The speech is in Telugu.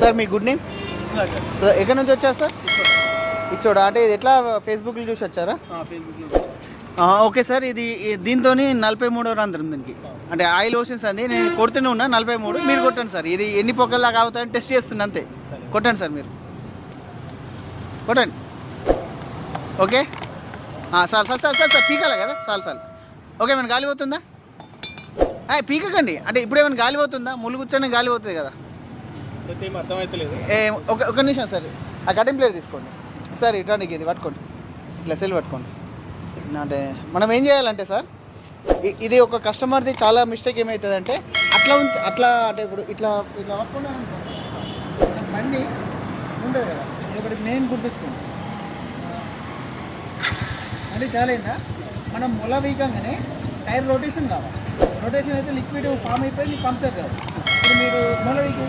సార్ మీ గుడ్ నేమ్? సార్ ఎక్కడి నుంచి వచ్చారు సార్? ఇచ్చోడా అంటే ఇది ఎట్లా ఫేస్బుక్లో చూసి వచ్చారా? ఓకే సార్, ఇది దీంతో 43 రంధ్రం దీనికి, అంటే ఆయిల్ ఓషన్స్ అండి. నేను కొడుతూనే ఉన్నా 43, మీరు కొట్టండి సార్. ఇది ఎన్ని పొక్కల దాకా అవుతాయని టెస్ట్ చేస్తుంది అంతే. కొట్టండి సార్, మీరు కొట్టండి. Okay sir sir sir sir sir పీకాలి కదా, చాలు. ఓకే, ఏమైనా గాలి పోతుందా? పీకకండి, అంటే ఇప్పుడు ఏమైనా గాలి పోతుందా? ముళ్ళు కూర్చొని గాలి పోతుంది కదా. ఒక నిమిషం సార్, ఆ కటింగ్ ప్లేట్ తీసుకోండి సార్. ఇటానికి ఇది పట్టుకోండి, ఇట్లా సెల్ పట్టుకోండి. అంటే మనం ఏం చేయాలంటే సార్, ఇది ఒక కస్టమర్ది చాలా మిస్టేక్ ఏమవుతుందంటే అట్లా అంటే ఇప్పుడు ఇట్లా పట్టుకున్నా బండి ఉండదు కదా. ఒకటి నేను గుర్తుంచుకోండి, అంటే చాలా అయిందా, మనం మొల వీకంగానే టైర్ రొటేషన్ కావాలి. రొటేషన్ అయితే లిక్విడ్ ఫామ్ అయిపోయి మీకు పంక్చర్ కాదు. ఇప్పుడు మీరు మొల వీకి